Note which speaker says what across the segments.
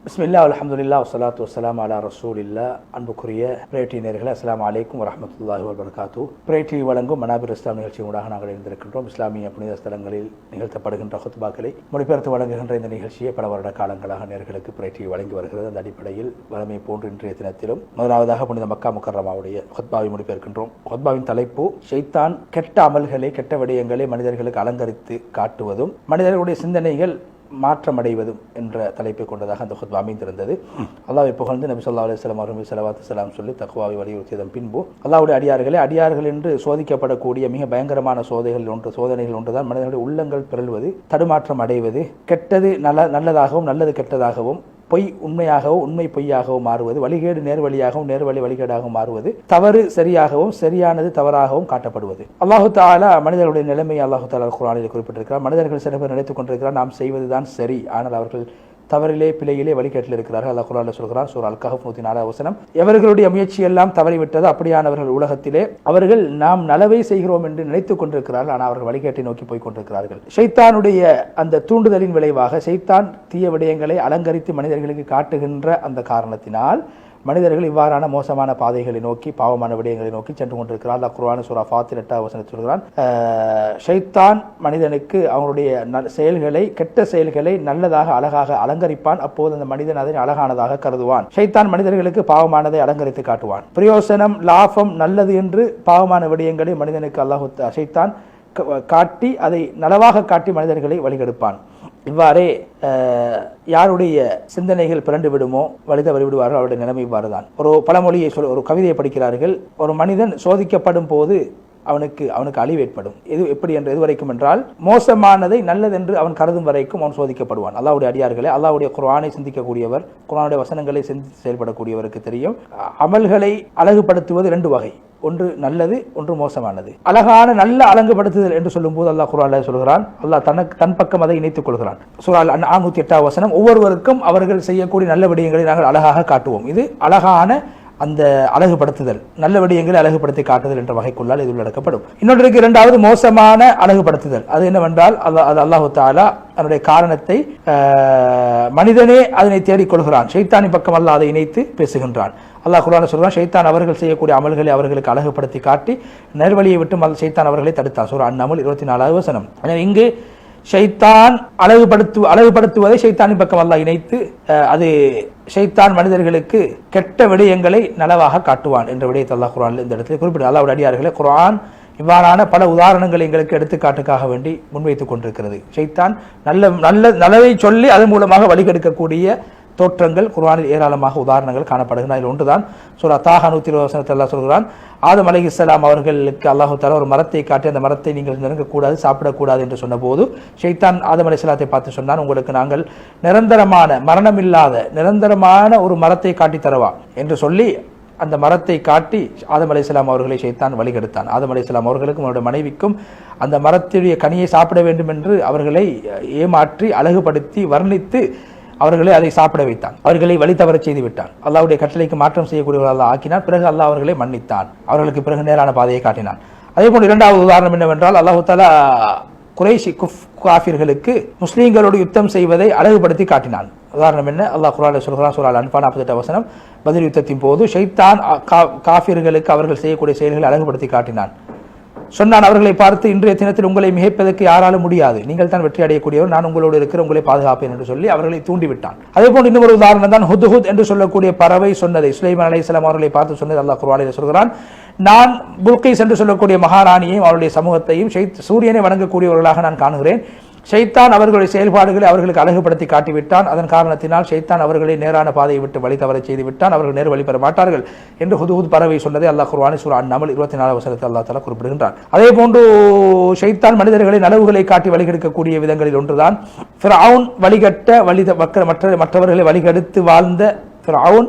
Speaker 1: பிஸ்மில்லாஹ் அல்ஹம்துலில்லாஹ் வஸ்ஸலாத்து வஸ்ஸலாமு அலா ரசூலில்லாஹ். அன்புக்குரிய பிரேட்டி நேயர்களே, அஸ்ஸலாமு அலைக்கும் வரஹ்மத்துல்லாஹி வபரகாத்துஹு. பிரேட்டி வழங்கும் மனாபிர் இஸ்லாம் நிகழ்ச்சியூடாக நாங்கள் இருந்திருக்கின்றோம். இஸ்லாமிய புனித ஸ்தலங்களில் நிகழ்த்தப்படுகின்ற ஹுத்பாக்களை மொழிபெயர்த்து வழங்குகின்ற இந்த நிகழ்ச்சியை பல வருட காலங்களாக நேயர்களுக்கு பிரேட்டி வழங்கி வருகிறது. அந்த அடிப்படையில் வழமை போன்று இன்றைய தினத்திலும் முதலாவதாக புனித மக்கா முக்கர்ரமாவுடைய ஹுத்பாவை மொழிபெயர்க்கின்றோம். ஹுத்பாவின் தலைப்பு ஷைத்தான் கெட்ட அமல்களை, கெட்ட விடயங்களை மனிதர்களுக்கு அலங்கரித்து காட்டுவதும் மனிதர்களுடைய சிந்தனைகள் மாற்றமடைவதும் என்ற தலைப்பை கொண்டதாக அந்த ஹுத்பா அமைந்திருந்தது. அல்லாஹ்வை புகழ்ந்து நபி ஸல்லல்லாஹு அலைஹி வஸல்லம் அவர்கள் ஸலவாத்து ஸலாம் சொல்லி தக்வாவை வலியுறுத்தியதன் பின்பு அல்லாஹ்வுடைய அடியார்கள் என்று சோதிக்கப்படக்கூடிய மிக பயங்கரமான சோதனைகள் ஒன்றுதான் மனிதர்களுடைய உள்ளங்கள் பிறழ்வது, தடுமாற்றம் அடைவது, கெட்டது நல்லதாகவும் நல்லது கெட்டதாகவும், பொய் உண்மையாகவும் உண்மை பொய்யாகவும் மாறுவது, வழிகேடு நேர்வழியாகவும் நேர்வழி வழிகேடாகவும் மாறுவது, தவறு சரியாகவும் சரியானது தவறாகவும் காட்டப்படுவது. அல்லாஹு தஆலா மனிதர்களுடைய நிலைமையை அல்லாஹு தஆலா குர்ஆனில் குறிப்பிட்டிருக்கிறார். மனிதர்கள் சில பேர் நினைத்துக் கொண்டிருக்கிறார் நாம் செய்வதுதான் சரி, ஆனால் அவர்கள் தவறிலே பிழையிலே வழிகேட்டில் இருக்கிறார்கள். அல்லாஹ் குர்ஆனில் சொல்கிறான், சூரா அல்-கஹஃப் 104 வசனம், எவர்களுடைய முயற்சி எல்லாம் தவறிவிட்டது அப்படியானவர்கள் உலகத்திலே அவர்கள் நாம் நலவை செய்கிறோம் என்று நினைத்துக் கொண்டிருக்கிறார்கள், ஆனால் அவர்கள் வழிகேட்டை நோக்கி போய் கொண்டிருக்கிறார்கள். ஷைத்தானுடைய அந்த தூண்டுதலின் விளைவாக ஷைத்தான் தீய விடயங்களை அலங்கரித்து மனிதர்களுக்கு காட்டுகின்ற அந்த காரணத்தினால் மனிதர்கள் இவ்வாறான மோசமான பாதைகளை நோக்கி, பாவமான விடயங்களை நோக்கி சென்று கொண்டிருக்கிறார். அல்லாஹ் குர்ஆன் சூரா ஃபாத்திர் 8 வசனத்தில் சொல்கிறான், ஷைத்தான் மனிதனுக்கு அவனுடைய செயல்களை, கெட்ட செயல்களை நல்லதாக அழகாக அலங்கரிப்பான். அப்போது அந்த மனிதன் அதை அழகானதாக கருதுவான். ஷைத்தான் மனிதர்களுக்கு பாவமானதை அலங்கரித்து காட்டுவான். பிரயோசனம், லாபம், நல்லது என்று பாவமான விடயங்களை மனிதனுக்கு ஷைத்தான் காட்டி அதை நலவாக காட்டி மனிதர்களை வழிகெடுப்பான். இவ்வாறே யாருடைய சிந்தனைகள் பிறண்டு விடுமோ, வழி தவறி விடுவார்கள், அவருடைய நிலைமை இவ்வாறுதான். ஒரு பழமொழியை ஒரு கவிதையை படிக்கிறார்கள். ஒரு மனிதன் சோதிக்கப்படும் போது அவனுக்கு அழிவு ஏற்படும். எப்படி என்று எதுவரைக்கும் என்றால், மோசமானதை நல்லதென்று அவன் கருதும் வரைக்கும் அவன் சோதிக்கப்படுவான். அல்லாஹ்வுடைய அடியார்களே, அல்லாஹ்வுடைய குர்ஆனை சிந்திக்கக்கூடியவர், குர்ஆனுடைய வசனங்களை சிந்தித்து செயல்படக்கூடியவருக்கு தெரியும், அமல்களை அழகுபடுத்துவது 2 வகை. ஒன்று நல்லது, ஒன்று மோசமானது. அழகான நல்ல அலங்குபடுத்துதல் என்று சொல்லும் போது அல்லாஹ் குர்ஆன்ல சொல்கிறான், அல்லாஹ் தன் பக்கம் அதை இணைத்துக் கொள்கிறான். சூரா அன்ஆம் 108 வசனம், ஒவ்வொருவருக்கும் அவர்கள் செய்யக்கூடிய நல்ல விடயங்களை நாங்கள் அழகாக காட்டுவோம். இது அழகான அந்த அழகுபடுத்துதல், நல்ல விடயங்களை அழகுபடுத்தி காட்டுதல் என்ற வகைக்குள்ளால் இது உள்ளடக்கப்படும். இன்னொன்றுக்கு இரண்டாவது மோசமான அழகுபடுத்துதல். அது என்னவென்றால், அல்லாஹு தஆலா அதனுடைய காரணத்தை மனிதனே அதனை தேடிக்கொள்கிறான். ஷைத்தானின் பக்கம் அல்லாஹ் அதை இணைத்து பேசுகின்றான். அல்லாஹ் குர்ஆனில் சொல்றான், ஷைத்தான் அவர்கள் செய்யக்கூடிய அமல்களை அவர்களுக்கு அழகுபடுத்தி காட்டி நேர்வழியை விட்டு ஷைத்தான் அவர்களை தடுத்தான். சூரா அன்-நம்ல் 24 வசனம். எனவே இங்கு ஷைத்தான் அழகுபடுத்துவதை ஷைத்தானின் பக்கம் அல்லாஹ் இணைத்து, அது ஷைத்தான் மனிதர்களுக்கு கெட்ட விடயங்களை நலவாக காட்டுவான் என்ற விடயத்தை அல்லாஹ் குர்ஆனில் இந்த இடத்துல குறிப்பிட்டு, அல்லாஹ்வுடைய அடியார்களே, குர்ஆன் இவ்வாறான பல உதாரணங்களை எங்களுக்கு எடுத்துக்காட்டுக்காக வேண்டி முன்வைத்துக் கொண்டிருக்கிறது. ஷைத்தான் நல்லவை சொல்லி அதன் மூலமாக வழிகெடுக்கக்கூடிய தோற்றங்கள் குர்ஆனில் ஏராளமாக உதாரணங்கள் காணப்படுகின்றன. அதில் ஒன்றுதான் சூரா தாஹா 120 வசனத்தில் அல்லாஹ் சொல்கிறான், ஆதம் அலைஹிஸ்ஸலாம் அவர்களுக்கு அல்லாஹு தஆலா ஒரு மரத்தை காட்டி, அந்த மரத்தை நீங்கள் நெருங்கக்கூடாது, சாப்பிடக்கூடாது என்று சொன்னபோது ஷைத்தான் ஆதம் அலைஹிஸ்ஸலாத்தை பார்த்து சொன்னான், உங்களுக்கு நாங்கள் நிரந்தரமான, மரணமில்லாத நிரந்தரமான ஒரு மரத்தை காட்டி தரவா என்று சொல்லி அந்த மரத்தை காட்டி ஆதம் அலைஹிஸ்ஸலாம் அவர்களை ஷைத்தான் வழிகெடுத்தான். ஆதம் அலைஹிஸ்ஸலாம் அவர்களுக்கும் அவருடைய மனைவிக்கும் அந்த மரத்துடைய கனியை சாப்பிட வேண்டும் என்று அவர்களை ஏமாற்றி அழகுபடுத்தி வர்ணித்து அவர்களை அதை சாப்பிட வைத்தான். அவர்களை வழி தவற செய்து விட்டான். அல்லாஹ்வுடைய கட்டளைக்கு மாற்றம் செய்யக்கூடியவர்கள் அல்லாஹ் ஆக்கினான். பிறகு அல்லாஹ் அவர்களை மன்னித்தான். அவர்களுக்கு பிறகு நேரான பாதையை காட்டினான். அதே போன்று இரண்டாவது உதாரணம் என்னவென்றால், அல்லாஹ் தஆலா குறைஷி காஃபிர்களுக்கு முஸ்லீம்களோடு யுத்தம் செய்வதை அழகுபடுத்தி காட்டினான். உதாரணம் என்ன? அல்லாஹ் குர்ஆனில் சொல்கிறான், சூரா அன்ஃபால் 48 வசனம், பத்ர் யுத்தத்தின் போது ஷைத்தான் காஃபிர்களுக்கு அவர்கள் செய்யக்கூடிய செயல்களை அழகுபடுத்தி காட்டினான். சொன்னான், அவர்களை பார்த்து, இன்றைய தினத்தில் உங்களை மிகைப்பதற்கு யாராலும் முடியாது, நீங்கள் தான் வெற்றி அடையக்கூடியவர், நான் உங்களோடு இருக்கிற, உங்களை பாதுகாப்பேன் என்று சொல்லி அவர்களை தூண்டிவிட்டான். அதே போன்று இன்னொரு உதாரணம் தான் ஹுத்ஹுத் என்று சொல்லக்கூடிய பறவை சொன்னதை, சுலைமான் அலைஹிஸ்ஸலாம் அவர்களை பார்த்து சொன்னதை அல்லாஹ் குர்ஆனில் சொல்கிறான், நான் புல்கீஸ் என்று சொல்லக்கூடிய மகாராணியையும் அவருடைய சமூகத்தையும் சூரியனை வணங்கக்கூடியவர்களாக நான் காணுகிறேன். ஷைத்தான் அவர்களுடைய செயல்பாடுகளை அவர்களுக்கு அழகுபடுத்தி காட்டிவிட்டான். அதன் காரணத்தினால் ஷைத்தான் அவர்களை நேரான பாதையை விட்டு வழி தவற செய்து விட்டான். அவர்கள் நேர் வழி பெற மாட்டார்கள் என்று ஹுத்ஹுத் பறவை சொன்னதை அல்லாஹ் குர்ஆனில் சூரா அன்-நம்ல் 24 வசனத்தில் அல்லாஹ் தஆலா குறிப்பிடுகின்றார். அதே போன்று ஷைத்தான் மனிதர்களை நலவுகளை காட்டி வழிகெடுக்கக்கூடிய விதங்களில் ஒன்றுதான் ஃபிர்அவுன் வழிகட்ட மற்றவர்களை வழிகெடுத்து வாழ்ந்த ஃபிர்அவுன்,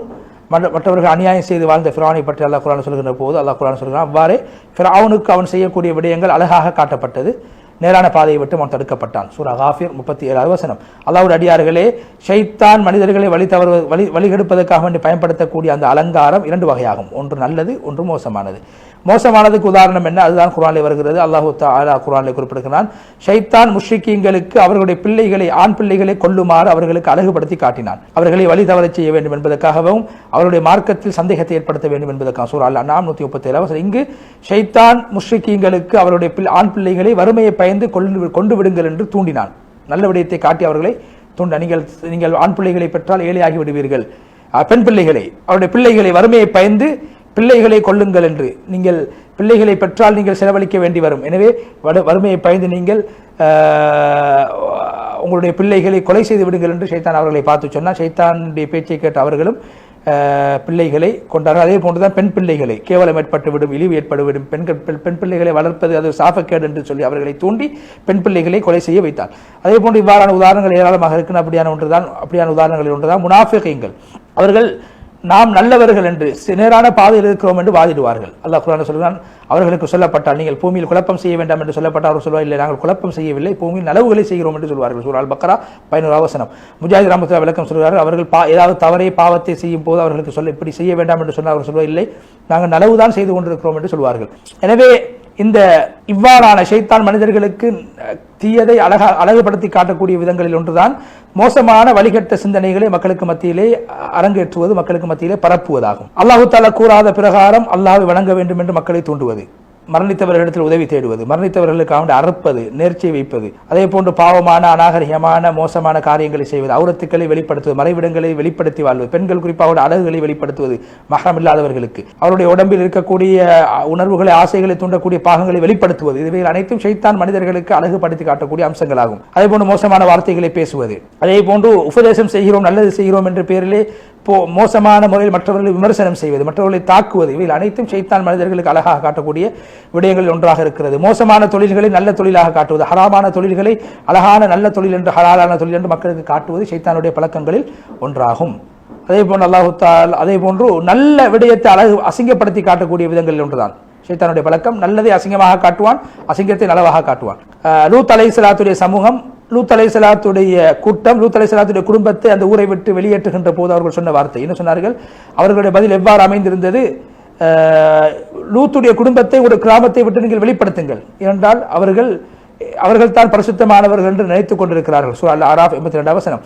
Speaker 1: மற்றவர்கள் அநியாயம் செய்து வாழ்ந்த ஃபிர்அவுனை பற்றி அல்லாஹ் குர்ஆனில் சொல்கின்ற போது அல்லாஹ் குர்ஆனில் சொல்கிறான், அவ்வாறே ஃபிர்அவுனுக்கு அவன் செய்யக்கூடிய விடயங்கள் அழகாக காட்டப்பட்டது. நேரான பாதையை விட்டு அவன் தடுக்கப்பட்டான். சூரா காஃபிர் 37வது வசனம். அல்லாஹ்வுடைய அடியார்களே, ஷைத்தான் மனிதர்களை வழிகெடுப்பதற்காக வேண்டி பயன்படுத்தக்கூடிய அந்த அலங்காரம் 2 வகையாகும். ஒன்று நல்லது, ஒன்று மோசமானது. மோசமானதுக்கு உதாரணம் என்ன? அதுதான் குர்ஆனிலே வருகிறது. அல்லாஹ் தஆலா குர்ஆனிலே குறிப்பிடுகிறான், ஷைத்தான் முஷ்ரிக்கீன்களுக்கு அவர்களுடைய பிள்ளைகளை, ஆண் பிள்ளைகளை கொல்லுமாறு அவர்களுக்கு அழகுபடுத்தி காட்டினான். அவர்களை வழி தவறச் செய்ய வேண்டும் என்பதற்காகவும் அவருடைய மார்க்கத்தில் சந்தேகத்தை ஏற்படுத்த வேண்டும் என்பதற்காக. சூரா அன்ஆம் 137. இங்கு ஷைத்தான் முஷ்ரிக்கீன்களுக்கு அவருடைய ஆண் பிள்ளைகளை வறுமையை பயந்து கொண்டு விடுங்கள் என்று தூண்டினான். நல்ல விடயத்தை காட்டி அவர்களை தூண்ட, நீங்கள் ஆண் பிள்ளைகளை பெற்றால் ஏழையாகி விடுவீர்கள், பெண் பிள்ளைகளை, அவருடைய பிள்ளைகளை வறுமையை பயந்து பிள்ளைகளை கொள்ளுங்கள் என்று, நீங்கள் பிள்ளைகளை பெற்றால் நீங்கள் செலவழிக்க வேண்டி வரும், எனவே வறுமையை பயந்து நீங்கள் உங்களுடைய பிள்ளைகளை கொலை செய்து விடுங்கள் என்று ஷைத்தான் அவர்களை பார்த்து சொன்னால், ஷைத்தானுடைய பேச்சை கேட்ட அவர்களும் பிள்ளைகளை கொண்டார்கள். அதே போன்றுதான் பெண் பிள்ளைகளை, கேவலம் ஏற்பட்டுவிடும், இழிவு ஏற்பட்டுவிடும், பெண் பிள்ளைகளை வளர்ப்பது அது சாபக்கேடு என்று சொல்லி அவர்களை தூண்டி பெண் பிள்ளைகளை கொலை செய்ய வைத்தார். அதே போன்று இவ்வாறான உதாரணங்கள் ஏராளமாக இருக்கு. அப்படியான உதாரணங்களில் ஒன்றுதான் முனாஃபிகீன்கள். அவர்கள் நாம் நல்லவர்கள் என்று, நேரான பாதையில் இருக்கிறோம் என்று வாதிடுவார்கள். அல்லாஹ் குர்ஆனில் சொல்கிறான், அவர்களுக்கு சொல்லப்பட்டால் நீங்கள் பூமியில் குழப்பம் செய்ய வேண்டாம் என்று சொல்லப்பட்டால் அவர் சொல்வார், இல்லை நாங்கள் குழப்பம் செய்யவில்லை, பூமியில் நலவுகளை செய்கிறோம் என்று சொல்வார்கள். சூரா அல்-பக்ரா 11வது வசனம். முஜாஹித் ரஹ்மத்துல்லாஹி விளக்கம் சொல்கிறார்கள், அவர்கள் ஏதாவது தவறை பாவத்தை செய்யும் போது அவர்களுக்கு இப்படி செய்ய வேண்டாம் என்று சொன்னால் அவர் சொல்வார், இல்லை நாங்கள் நலவுதான் செய்து கொண்டிருக்கிறோம் என்று சொல்வார்கள். எனவே இவ்வாறான ஷைத்தான் மனிதர்களுக்கு தீயதை அழகுபடுத்தி காட்டக்கூடிய விதங்களில் ஒன்றுதான் மோசமான வழிகட்ட சிந்தனைகளை மக்களுக்கு மத்தியிலே அரங்கேற்றுவது, மக்களுக்கு மத்தியிலே பரப்புவதாகும். அல்லாஹு தஆலா கூறாத பிரகாரம் அல்லாஹ்வை வணங்க வேண்டும் என்று மக்களை தூண்டுவது, மரணித்தவர்களிடத்தில் உதவி தேடுவது, மரணித்தவர்களுக்காக அறுப்பது, நேர்ச்சை வைப்பது, அதே போன்று பாவமான, அநாகரிகமான, மோசமான காரியங்களை செய்வது, அவுரத்துக்களை வெளிப்படுத்துவது, மறைவிடங்களை வெளிப்படுத்தி வாழ்வது, பெண்கள் குறிப்பாக அழகுகளை வெளிப்படுத்துவது, மஹ்ரம் இல்லாதவர்களுக்கு அவருடைய உடம்பில் இருக்கக்கூடிய உணர்வுகளை, ஆசைகளை தூண்டக்கூடிய பாகங்களை வெளிப்படுத்துவது, இவைகள் அனைத்தும் ஷைத்தான் மனிதர்களுக்கு அழகுபடுத்தி காட்டக்கூடிய அம்சங்களாகும். அதே போன்று மோசமான வார்த்தைகளை பேசுவது, அதே போன்று உபதேசம் செய்கிறோம், நல்லது செய்கிறோம் என்ற பெயரிலே மோசமான முறையில் மற்றவர்களை விமர்சனம் செய்வது, மற்றவர்களை தாக்குவது, இவைகள் அனைத்தும் ஷைத்தான் மனிதர்களுக்கு அழகாக காட்டக்கூடிய விடயங்கள் ஒன்றாக இருக்கிறது. மோசமான தொழில்களை நல்ல தொழிலாக காட்டுவது, ஹராமான தொழில்களை அழகான நல்ல தொழில் என்று, ஹலாலான தொழில் என்று மக்களுக்கு காட்டுவது ஷைத்தானுடைய பழக்கங்களில் ஒன்றாகும். அதே போன்று அல்லாஹ் தஆலா அதே போன்று நல்ல விடயத்தை அசிங்கப்படுத்தி காட்டக்கூடிய விதங்களில் ஒன்றுதான் ஷைத்தானுடைய பழக்கம். நல்லதை அசிங்கமாக காட்டுவான், அசிங்கத்தை நலவாக காட்டுவான். லூத் அலைஹிஸ்ஸலாத்துடைய சமூகம், லூத் அலைஹிஸ்ஸலாத்துடைய கூட்டம், லூத் அலைஹிஸ்ஸலாத்துடைய குடும்பத்தை அந்த ஊரை விட்டு வெளியேற்றுகின்ற போது அவர்கள் சொன்ன வார்த்தை என்ன சொன்னார்கள்? அவர்களுடைய பதில் எவ்வாறு அமைந்திருந்தது? லூத்துடைய குடும்பத்தை ஒரு கிராமத்தை விட்டு நீங்கள் வெளிப்படுத்துங்கள், ஏனென்றால் அவர்கள் தான் பரிசுத்தமானவர்கள் என்று நினைத்துக் கொண்டிருக்கிறார்கள். சூரா அல்-அராஃப் 82வது வசனம்.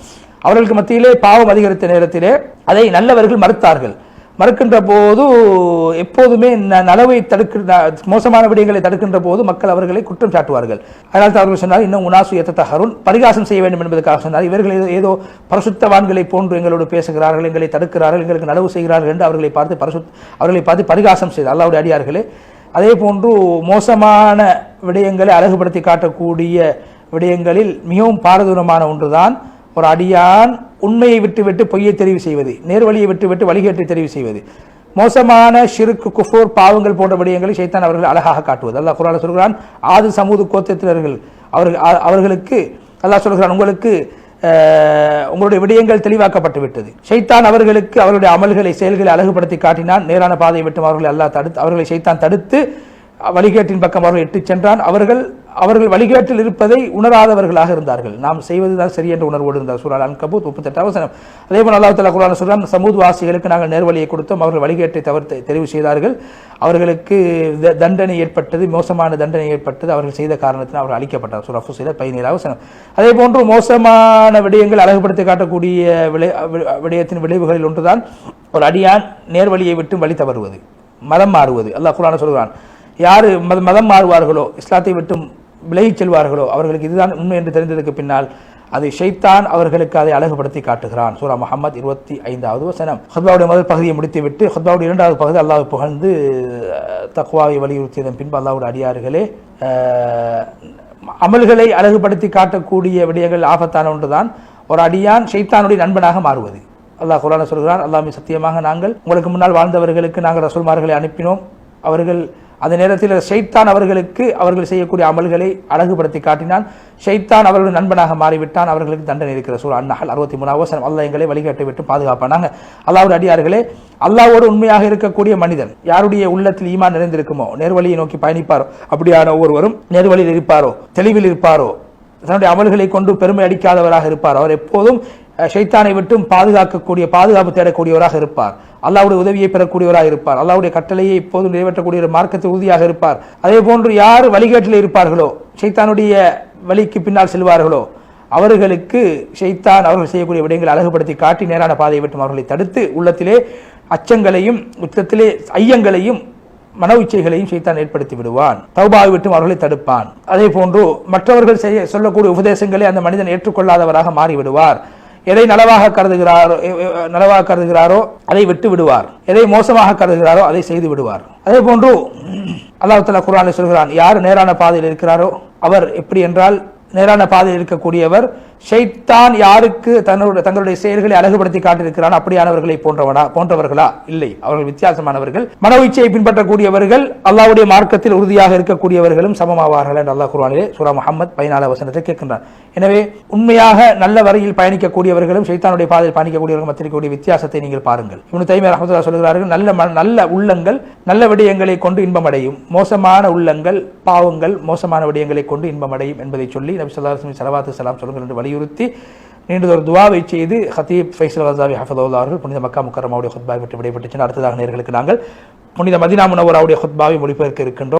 Speaker 1: அவர்களுக்கு மத்தியிலே பாவம் அதிகரித்த நேரத்திலே அதை நல்லவர்கள் மறுத்தார்கள். மறுக்கின்ற போது எப்போதுமே நலவை மோசமான விடயங்களை தடுக்கின்ற போது மக்கள் அவர்களை குற்றம் சாட்டுவார்கள். அதனால் தான் அவர்கள் சொன்னார், இன்னும் உனாசு எத்தஹருன், பரிகாசம் செய்ய வேண்டும் என்பதற்காக சொன்னார். இவர்கள் ஏதோ பரிசுத்தவான்களை போன்று எங்களோடு பேசுகிறார்கள், எங்களை தடுக்கிறார்கள், எங்களுக்கு நலவு செய்கிறார்கள் என்று அவர்களை பார்த்து பரிகாசம் செய்தார். அல்லாஹ்வுடைய அடியார்களே, அதே போன்று மோசமான விடயங்களை அழகுபடுத்தி காட்டக்கூடிய விடயங்களில் மிகவும் பாரதூரமான ஒன்றுதான் ஒரு அடியான் உண்மையை விட்டுவிட்டு பொய்யை தெரிவு செய்வது, நேர்வழியை விட்டுவிட்டு வழிகேட்டை தெரிவு செய்வது, மோசமான ஷிர்க், குஃபூர், பாவங்கள் போன்ற விடயங்களை ஷைத்தான் அவர்கள் அழகாக காட்டுவது. அல்லாஹ் குர்ஆனில் சொல்கிறான், ஆது சமூது கோத்திரத்தினர்கள் அவர்களுக்கு அல்லாஹ் சொல்கிறான், உங்களுக்கு உங்களுடைய விடயங்கள் தெளிவாக்கப்பட்டு விட்டது. ஷைத்தான் அவர்களுக்கு அவருடைய அமல்களை, செயல்களை அழகுபடுத்தி காட்டினான். நேரான பாதையை விட்டும் அவர்களை ஷைத்தான் தடுத்து வழிகேட்டின் பக்கம் அவர்கள் இட்டுச் சென்றான். அவர்கள் வழிகேட்டில் இருப்பதை உணராதவர்களாக இருந்தார்கள். நாம் செய்வதுதான் சரி என்ற உணர்வோடு இருந்தார். சூரா அன்கபூத் 38வது வசனம். அதே போல் அல்லாஹ் தஆலா குர்ஆனில் சொல்றான், சமூத் வாசிகளுக்கு நாங்கள் நேர்வழியை கொடுத்தோம், அவர்கள் வழிகேட்டை தெரிவு செய்தார்கள், அவர்களுக்கு தண்டனை ஏற்பட்டது, மோசமான தண்டனை ஏற்பட்டது, அவர்கள் செய்த காரணத்தில் அவர்கள் அழிக்கப்பட்டார். சூரா ஃபுஸிலத் 17வது வசனம். அதே போன்று மோசமான விடயங்கள் அழகுபடுத்தி காட்டக்கூடிய விடயத்தின் விளைவுகளில் ஒன்றுதான் ஒரு அடியான் நேர்வழியை விட்டு வழி தவறுவது, மதம் மாறுவது. அல்லாஹ் குர்ஆனில் சொல்கிறான், யாரு மதம் மாறுவார்களோ, இஸ்லாத்தை விட்டும் விலகிச் செல்வார்களோ, அவர்களுக்கு இதுதான் உண்மை என்று தெரிந்ததற்கு பின்னால் அதை ஷைத்தான் அவர்களுக்கு அதை அழகுபடுத்தி காட்டுகிறான். சூரா முஹம்மத் 25வது வசனம். ஹுத்பாவுடைய முதல் பகுதியை முடித்துவிட்டு ஹுத்பாவுடைய 2வது பகுதி அல்லாஹ்வை புகழ்ந்து தக்வாவை வலியுறுத்தியதன் பின்பு அல்லாஹ்வுடைய அடியார்களே, அமல்களை அழகுபடுத்தி காட்டக்கூடிய விடயங்கள் ஆபத்தான ஒன்றுதான் ஒரு அடியான் ஷைத்தானுடைய நண்பனாக மாறுவது. அல்லாஹ் குர்ஆனில் சொல்கிறான், அல்லாஹ்வே சத்தியமாக நாங்கள் உங்களுக்கு முன்னால் வாழ்ந்தவர்களுக்கு நாங்கள் ரசூல்மார்களை அனுப்பினோம், அவர்கள் அந்த நேரத்தில் ஷைத்தான் அவர்கள் செய்யக்கூடிய அமல்களை அழகுபடுத்தி காட்டினான். ஷைத்தான் அவர்களுடைய நண்பனாக மாறிவிட்டான். அவர்களுக்கு தண்டனை இருக்கிற சூழல் அந்நகல் 63 வசனம். அல்லாஹ் எங்களை வழிகாட்டி விட்டு பாதுகாப்பானாங்க. அல்லாஹ்வுடைய அடியார்களே, அல்லாஹ்வோடு உண்மையாக இருக்கக்கூடிய மனிதன் யாருடைய உள்ளத்தில் ஈமான் நிறைந்திருக்குமோ, நேர்வழியை நோக்கி பயணிப்பாரோ, அப்படியான ஒருவரும் நேர்வழியில் இருப்பாரோ, தெளிவில் இருப்பாரோ, தன்னுடைய அமல்களை கொண்டு பெருமை அடிக்காதவராக இருப்பார். அவர் எப்போதும் ஷைத்தானை விட்டும் பாதுகாப்பு தேடக்கூடியவராக இருப்பார். அல்லாஹ்வுடைய உதவியை பெறக்கூடியவராக இருப்பார். அல்லாஹ்வுடைய கட்டளையை இப்போதும் நிறைவேற்றக்கூடிய ஒரு மார்க்கத்தில் உறுதியாக இருப்பார். அதே போன்று யார் வழிகேட்டில் இருப்பார்களோ, ஷைத்தானுடைய வழிக்கு பின்னால் செல்வார்களோ, அவர்களுக்கு ஷைத்தான் அவர்கள் செய்யக்கூடிய விடயங்களை அழகுபடுத்தி காட்டி நேரான பாதையை விட்டும் அவர்களை தடுத்து உள்ளத்திலே அச்சங்களையும் உள்ளத்திலே ஐயங்களையும் மன இச்சைகளையும் ஷைத்தான் ஏற்படுத்தி விடுவான். தௌபாவை விட்டும் அவர்களை தடுப்பான். அதே போன்று மற்றவர்கள் சொல்லக்கூடிய உபதேசங்களை அந்த மனிதன் ஏற்றுக்கொள்ளாதவராக மாறிவிடுவார். எதை நலவாக கருதுகிறாரோ அதை விட்டு விடுவார். எதை மோசமாக கருதுகிறாரோ அதை செய்து விடுவார். அதே போன்று அல்லாஹ் தஆலா குர்ஆனில் சொல்கிறான், யார் நேரான பாதையில் இருக்கிறாரோ அவர் எப்படி என்றால், நேரான பாதையில் இருக்கக்கூடியவர் ஷைத்தான் யாருக்கு தங்களுடைய செயல்களை அழகுபடுத்தி காட்டியிருக்கிறான் அப்படியானவர்களை போன்றவர்களா? இல்லை, அவர்கள் வித்தியாசமானவர்கள். மன இச்சையை பின்பற்றக்கூடியவர்கள் அல்லாஹ்வுடைய மார்க்கத்தில் உறுதியாக இருக்கக்கூடியவர்களும் சமமாவார்கள் என்று அல்லாஹ் குர்ஆனிலே சூரா முஹம்மத் 14 வசனத்தை கேட்கின்றார். எனவே உண்மையாக நல்ல வரையில் பயணிக்கக்கூடியவர்களும் ஷைத்தானுடைய பாதையில் பயணிக்கக்கூடியவர்கள் மத்திய வித்தியாசத்தை நீங்கள் பாருங்கள். இப்னு தைமியா ரஹ்மத்துல்லாஹி சொல்கிறார்கள், நல்ல உள்ளங்கள் நல்ல விடயங்களை கொண்டு இன்பமடையும், மோசமான உள்ளங்கள் பாவங்கள் மோசமான விடயங்களை கொண்டு இன்பமடையும் என்பதை சொல்லி நபி ஸல்லல்லாஹு அலைஹி வஸல்லம் ஸலவாத்து ஸலாம் சொல்லுங்கள் என்று வலியுறுத்தி நீண்டதொரு துஆவை செய்து ஹதீப் ஃபைசல் கஸாவி ஹஃபிதஹுல்லாஹ் அவர்கள் புனித மக்கா முக்கர்ரமாவுடைய குத்பாவை விட்டு விடைபெற்று அடுத்ததாக நேயர்களுக்கு நாங்கள் புனித மதீனா முனவ்வராவுடைய குத்பாவை மொழிபெயர்க்க இருக்கின்றோம்.